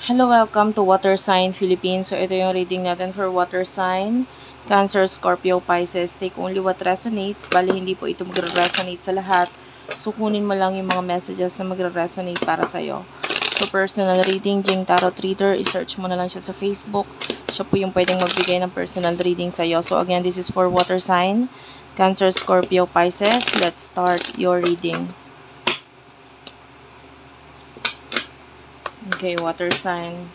Hello, welcome to Water Sign Philippines. So, ito yung reading natin for Water Sign. Cancer, Scorpio, Pisces. Take only what resonates. Bali, hindi po ito magre-resonate sa lahat. So, kunin mo lang yung mga messages na magre-resonate para sa'yo. So, personal reading, Jing Tarot Reader. I-search mo na lang siya sa Facebook. Siya po yung pwedeng magbigay ng personal reading sa'yo. So, again, this is for Water Sign. Cancer, Scorpio, Pisces. Let's start your reading. Okay, water sign.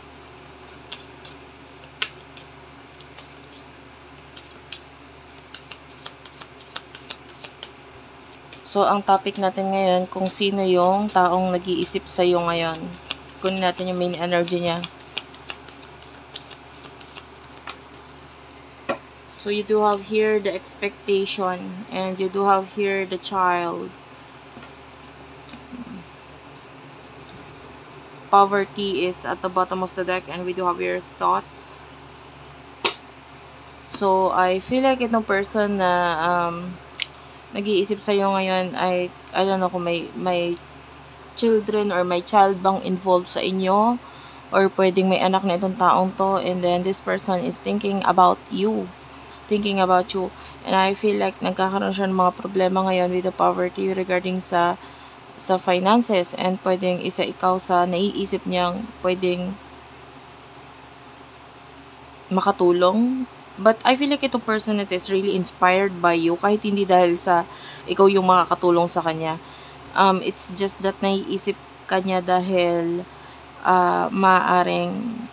So, ang topic natin ngayon, kung sino yung taong nag-iisip sa'yo ngayon. Kunin natin yung main energy niya. So, you do have here the expectation, and you do have here the child. Poverty is at the bottom of the deck, and we do have your thoughts. So, I feel like itong person na nag-iisip sa'yo ngayon ay, I don't know kung may children or may child bang involved sa inyo, or pwedeng may anak na itong taong to, and then this person is thinking about you. And I feel like nagkakaroon siya ng mga problema ngayon with the poverty regarding sa finances, and pwedeng isa ikaw sa naiisip niyang pwedeng makatulong. But I feel like itong person is really inspired by you, kahit hindi dahil sa ikaw yung makakatulong sa kanya. It's just that naiisip kanya dahil maaring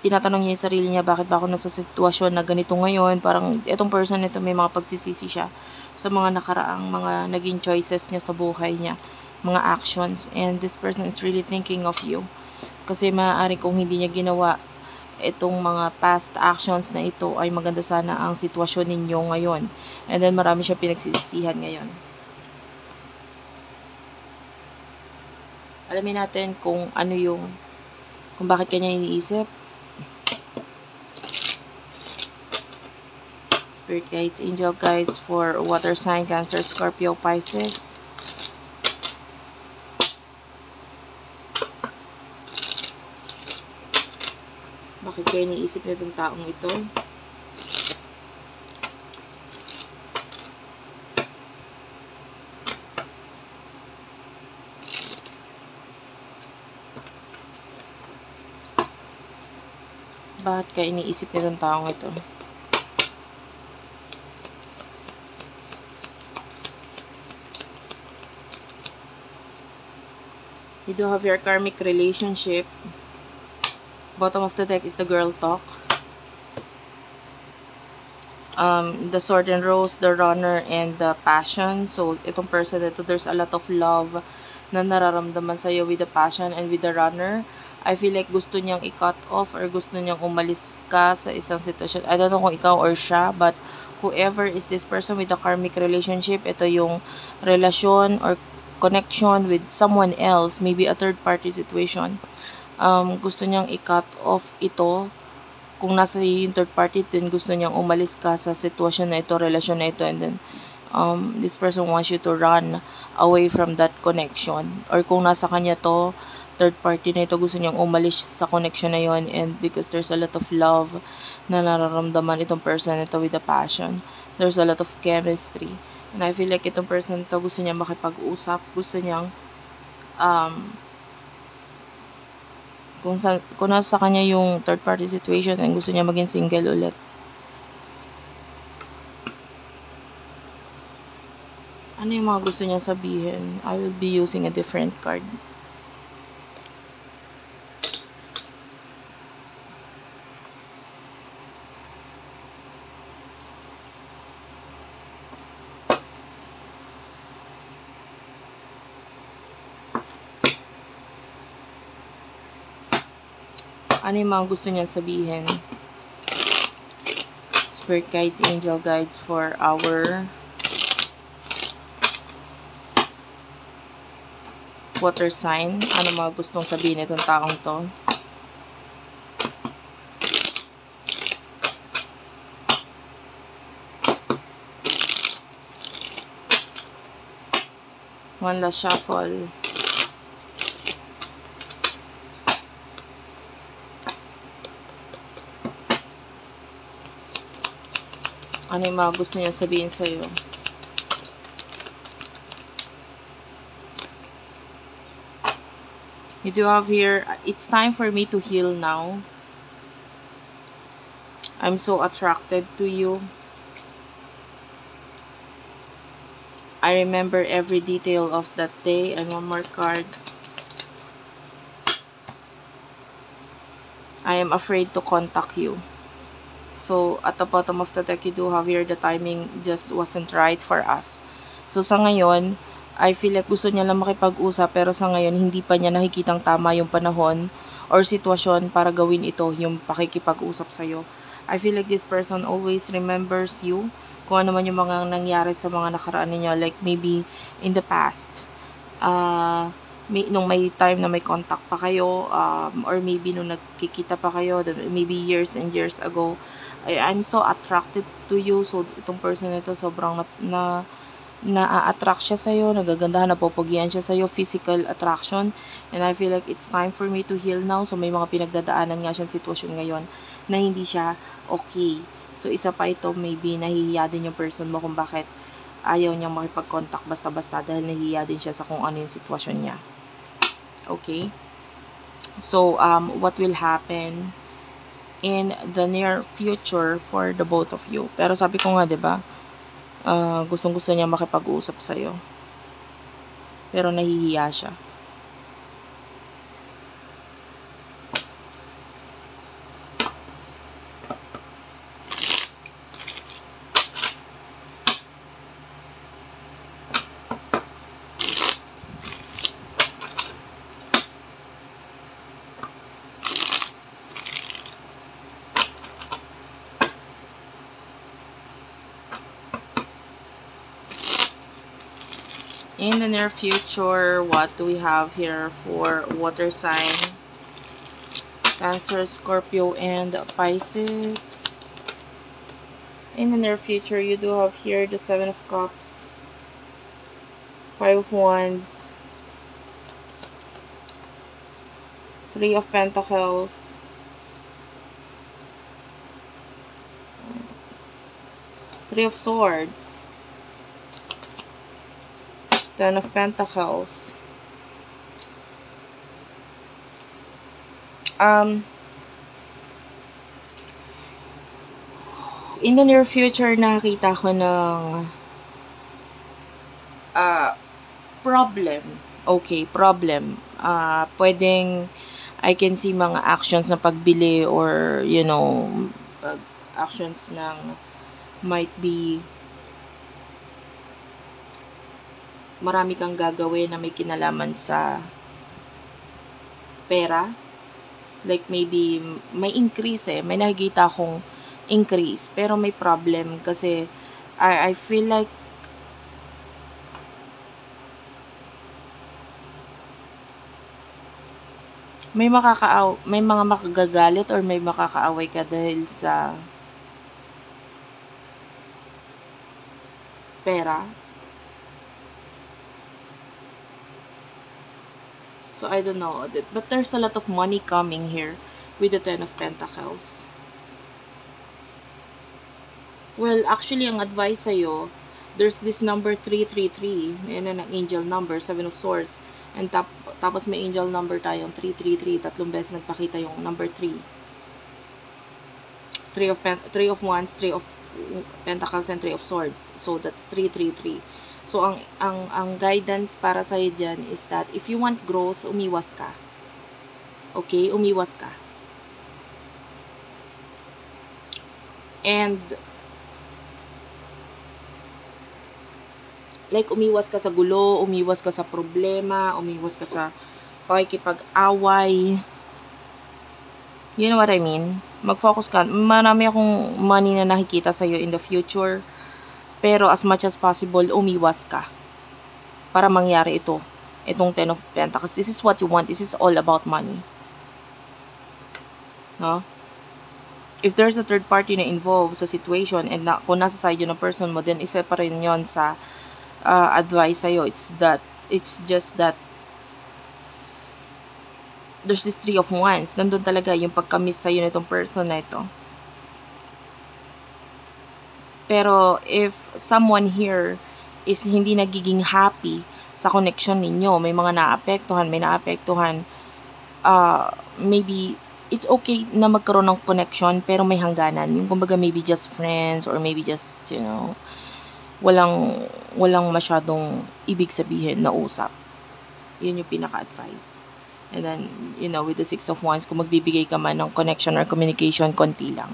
tinatanong niya yung sarili niya, bakit ba ako nasa sitwasyon na ganito ngayon? Parang itong person ito may mga pagsisisi siya sa mga nakaraang mga naging choices niya sa buhay niya, mga actions. And this person is really thinking of you. Kasi maaaring kung hindi niya ginawa itong mga past actions na ito, ay maganda sana ang sitwasyon ninyo ngayon. And then marami siya pinagsisisihan ngayon. Alamin natin kung bakit kanya iniisip. Spirit guides, angel guides for water sign, Cancer, Scorpio, Pisces. Bakit kayo iniisip nitong taong ito? Bakit kayo iniisip nitong taong ito? You do have your karmic relationship. Bottom of the deck is the girl talk. The sword and rose, the runner, and the passion. So, itong person ito, there's a lot of love na nararamdaman sa'yo with the passion and with the runner. I feel like gusto niyang i-cut off or gusto niyang umalis ka sa isang sitwasyon. I don't know kung ikaw or siya, but whoever is this person with the karmic relationship, ito yung relasyon or connection with someone else, maybe a third party situation. Gusto niyang i-cut off ito. Kung nasa yung third party, then gusto niyang umalis ka sa sitwasyon na ito, relasyon na ito, and then this person wants you to run away from that connection. Or kung nasa kanya to, third party na ito, gusto niyang umalis sa connection na yon, and because there's a lot of love na nararamdaman itong person ito with a passion. There's a lot of chemistry. And I feel like itong person to, gusto niyang makipag-usap, gusto niyang kung nasa kanya yung third party situation and gusto niya maging single ulit. Ano yung mga gusto niya sabihin? I will be using a different card. Ano yung mga gusto niya sabihin? Spirit guides, angel guides for our water sign. Ano mga gustong sabihin itong taong to? One last shuffle. Ano yung mga gusto niya sabihin sa'yo? You do have here, it's time for me to heal now. I'm so attracted to you. I remember every detail of that day. And one more card. I am afraid to contact you. So, at the bottom of the deck, you do have here, the timing just wasn't right for us. So, sa ngayon, I feel like gusto niya lang makipag-usap, pero sa ngayon, hindi pa niya nakikitang tama yung panahon or sitwasyon para gawin ito, yung pakikipag-usap sa'yo. I feel like this person always remembers you, kung ano man yung mga nangyari sa mga nakaraan ninyo, like maybe in the past. Nung may time na may contact pa kayo, or maybe nung nagkikita pa kayo, maybe years and years ago. I'm so attracted to you. So, itong person nito, sobrang na-attract siya sa'yo, nagagandahan, napopogian siya sa'yo, physical attraction. And I feel like it's time for me to heal now. So, may mga pinagdadaanan nga siyang sitwasyon ngayon na hindi siya okay. So, isa pa ito, maybe nahihiya din yung person mo kung bakit ayaw niyang makipag-contact basta-basta dahil nahihiya din siya sa kung ano yung sitwasyon niya. Okay? So, what will happen in the near future for the both of you? Pero sabi ko nga, diba, gustong-gusto niya makipag-usap sa'yo. Pero nahihiya siya. In the near future, what do we have here for water sign? Cancer, Scorpio, and Pisces. In the near future, you do have here the Seven of Cups, Five of Wands, Three of Pentacles, Three of Swords, Ten of Pentacles. In the near future, nakita ko ng problem. Okay, problem. Pwedeng I can see mga actions na pagbili or, you know, actions ng might be marami kang gagawin na may kinalaman sa pera. Like maybe may increase may nakikita akong increase pero may problem kasi I feel like may mga makagagalit or may makakaaway ka dahil sa pera. So, I don't know. But there's a lot of money coming here with the Ten of Pentacles. Well, actually, ang advice sa'yo, there's this number 333. Yan ang angel number, Seven of Swords. And tapos may angel number tayong 333. Tatlong beses nagpakita yung number 3. Three of Wands, Three of Pentacles, and Three of Swords. So, that's 333. So, ang guidance para sa'yo dyan is that if you want growth, umiwas ka. Okay? Umiwas ka. And, like, umiwas ka sa gulo, umiwas ka sa problema, umiwas ka sa pakikipag-away. You know what I mean? Mag-focus ka. Marami akong money na nakikita sa'yo in the future. Pero as much as possible, umiwas ka. Para mangyari ito. Itong Ten of Pentacles. This is what you want. This is all about money. No? If there's a third party na involved sa situation and kung nasa side yun ng person mo, then isa pa rin yun sa advice sa'yo. It's just that there's this Three of Wands. Nandun talaga yung pagka-miss sa'yo nitong person na ito. Pero if someone here is hindi nagiging happy sa connection ninyo, may mga naapektuhan, maybe it's okay na magkaroon ng connection pero may hangganan. Yung kumbaga maybe just friends or maybe just, walang masyadong ibig sabihin na usap. Yun yung pinaka-advice. And then, with the 6 of Wands, kung magbibigay ka man ng connection or communication, konti lang.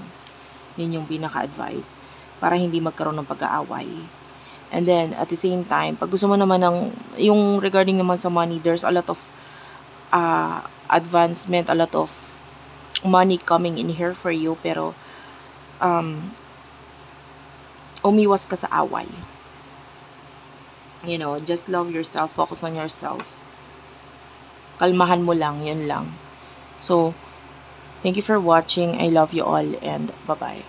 Yun yung pinaka-advice. Para hindi magkaroon ng pag-aaway. And then, at the same time, pag gusto mo naman yung regarding naman sa money, there's a lot of advancement, a lot of money coming in here for you. Pero, umiwas ka sa away. Just love yourself, focus on yourself. Kalmahan mo lang, yun lang. So, thank you for watching. I love you all and bye-bye.